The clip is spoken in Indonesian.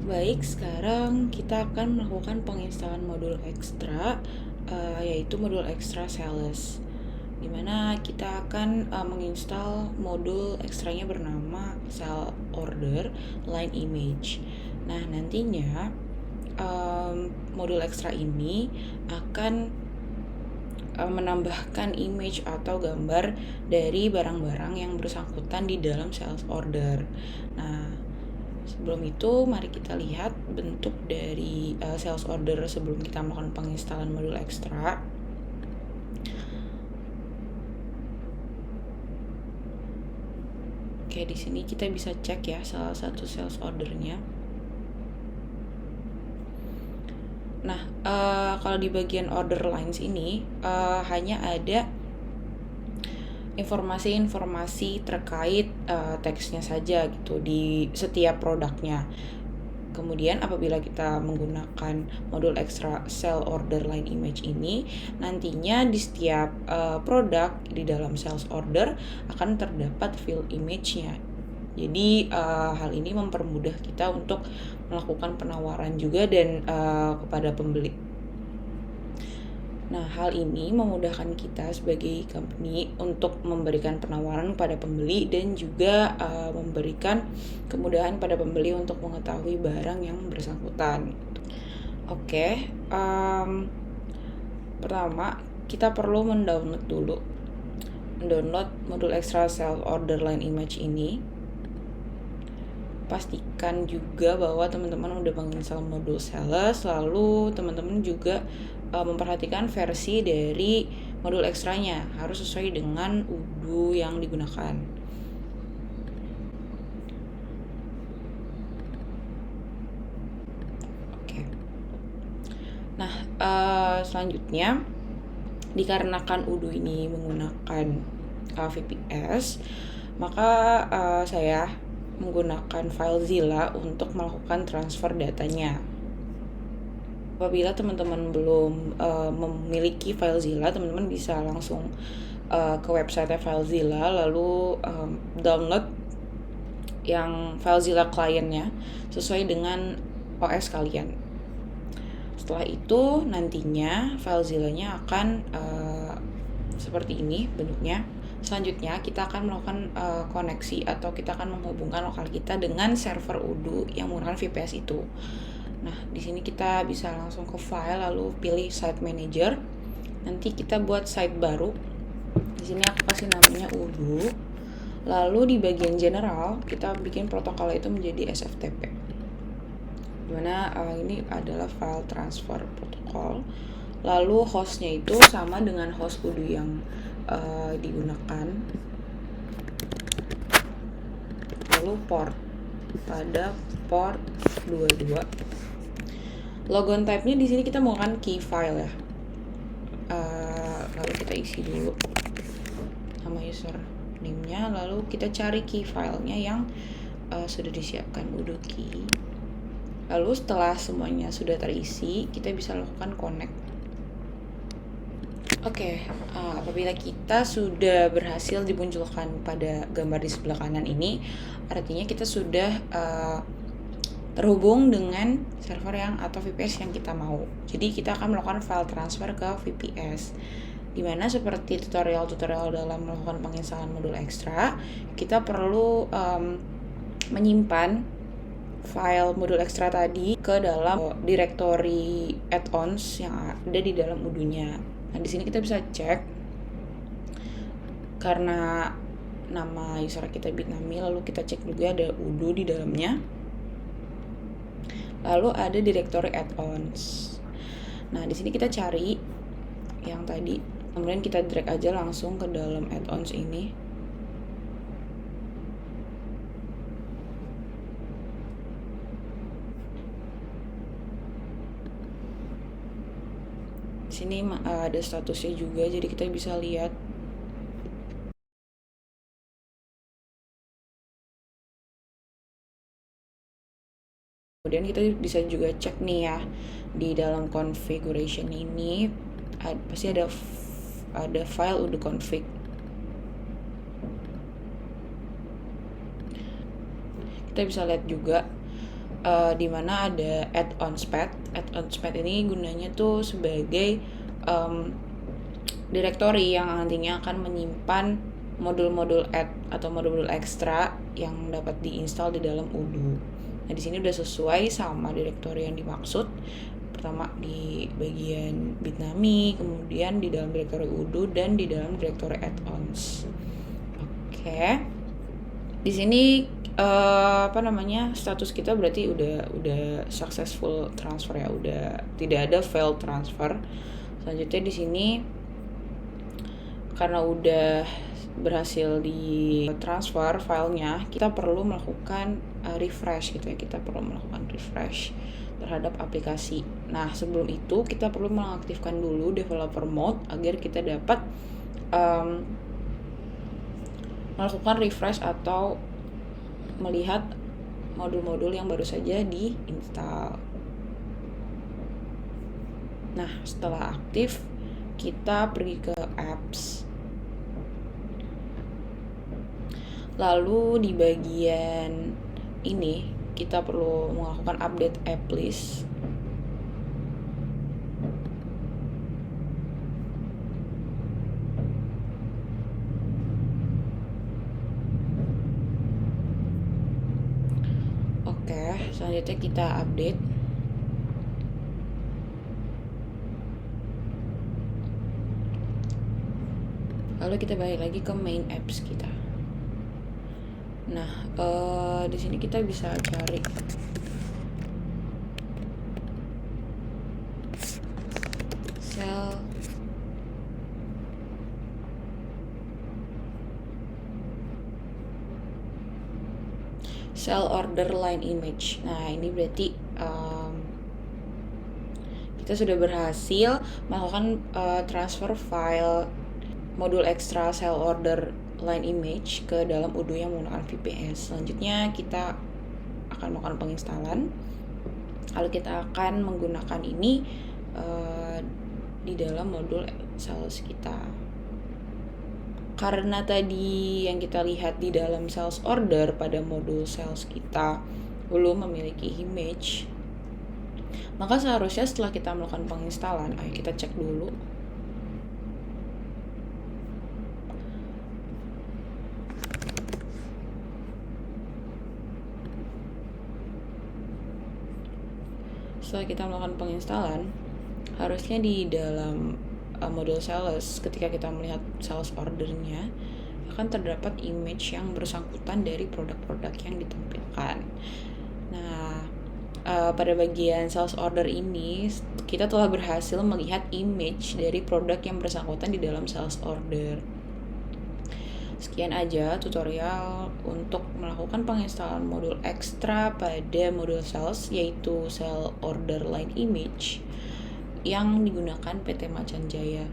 Baik, sekarang kita akan melakukan penginstalan modul ekstra, yaitu modul ekstra sales, dimana kita akan menginstal modul ekstranya bernama sale order line image. Nah, nantinya modul ekstra ini akan menambahkan image atau gambar dari barang-barang yang bersangkutan di dalam sales order. Nah, sebelum itu mari kita lihat bentuk dari sales order sebelum kita melakukan penginstalan modul ekstra. Oke, di sini kita bisa cek ya salah satu sales ordernya. Nah, kalau di bagian order lines ini hanya ada informasi-informasi terkait teksnya saja gitu di setiap produknya. Kemudian apabila kita menggunakan modul ekstra sale order line image ini, nantinya di setiap produk di dalam sales order akan terdapat field image-nya. Jadi hal ini mempermudah kita untuk melakukan penawaran juga dan kepada pembeli. Nah, hal ini memudahkan kita sebagai company untuk memberikan penawaran kepada pembeli dan juga memberikan kemudahan pada pembeli untuk mengetahui barang yang bersangkutan. Oke, pertama kita perlu mendownload modul extra sales order line image ini. Pastikan juga bahwa teman-teman udah menginstal modul sales, lalu teman-teman juga memperhatikan versi dari modul ekstranya harus sesuai dengan UDU yang digunakan. Oke. Nah, selanjutnya dikarenakan UDU ini menggunakan VPS, maka saya menggunakan FileZilla untuk melakukan transfer datanya. Apabila teman-teman belum memiliki FileZilla, teman-teman bisa langsung ke website FileZilla, lalu download yang FileZilla client-nya sesuai dengan OS kalian. Setelah itu nantinya FileZilla-nya akan seperti ini bentuknya. Selanjutnya kita akan melakukan koneksi atau kita akan menghubungkan lokal kita dengan server UDU yang menggunakan VPS itu. Nah, di sini kita bisa langsung ke file lalu pilih site manager. Nanti kita buat site baru. Di sini aku kasih namanya UDU. Lalu di bagian general kita bikin protokol itu menjadi SFTP. Dimana ini adalah file transfer protokol. Lalu hostnya itu sama dengan host UDU yang digunakan. Lalu port pada port 22. Logon type-nya di sini kita menggunakan key file ya. Lalu kita isi dulu nama user name-nya, lalu kita cari key file-nya yang sudah disiapkan UDU key. Lalu setelah semuanya sudah terisi, kita bisa lakukan connect. Oke, apabila kita sudah berhasil dimunculkan pada gambar di sebelah kanan ini, artinya kita sudah terhubung dengan server yang atau VPS yang kita mau. Jadi kita akan melakukan file transfer ke VPS. Dimana seperti tutorial-tutorial dalam melakukan penginstalan modul ekstra, kita perlu menyimpan file modul ekstra tadi ke dalam directory add-ons yang ada di dalam UDU-nya. Nah, di sini kita bisa cek karena nama user kita Bitnami, lalu kita cek juga ada UDU di dalamnya. Lalu ada directory add-ons. Nah, di sini kita cari yang tadi, kemudian kita drag aja langsung ke dalam add-ons ini. Di sini ada statusnya juga, jadi kita bisa lihat. Kemudian kita bisa juga cek nih ya, di dalam configuration ini pasti ada file udah config. Kita bisa lihat juga di mana ada add-ons path. Add-ons path ini gunanya tuh sebagai directory yang nantinya akan menyimpan modul-modul add atau modul-modul ekstra yang dapat diinstal di dalam Odoo. Nah, di sini udah sesuai sama directory yang dimaksud. Pertama di bagian Bitnami, kemudian di dalam directory Odoo dan di dalam directory add-ons. Oke. Di sini status kita berarti udah successful transfer ya, udah tidak ada failed transfer. Selanjutnya di sini karena udah berhasil di transfer filenya, kita perlu melakukan refresh gitu ya, kita perlu melakukan refresh terhadap aplikasi. Nah, sebelum itu kita perlu mengaktifkan dulu developer mode agar kita dapat melakukan refresh atau melihat modul-modul yang baru saja diinstal. Nah, setelah aktif, kita pergi ke apps. Lalu di bagian ini kita perlu melakukan update app list. Oke, selanjutnya kita update. Lalu kita balik lagi ke main apps kita. Nah, di sini kita bisa cari cell order line image. Nah, ini berarti kita sudah berhasil melakukan transfer file modul ekstra cell order line image ke dalam Odoo yang menggunakan VPS. Selanjutnya kita akan melakukan penginstalan. Lalu kita akan menggunakan ini di dalam modul sales kita. Karena tadi yang kita lihat di dalam sales order pada modul sales kita belum memiliki image, maka seharusnya setelah kita melakukan penginstalan, ayo kita cek dulu. Setelah kita melakukan penginstalan, harusnya di dalam modul sales, ketika kita melihat sales ordernya, akan terdapat image yang bersangkutan dari produk-produk yang ditampilkan. Nah, pada bagian sales order ini, kita telah berhasil melihat image dari produk yang bersangkutan di dalam sales order. Sekian aja tutorial untuk melakukan penginstalan modul ekstra pada modul sales, yaitu cell order line image yang digunakan PT Macan Jaya.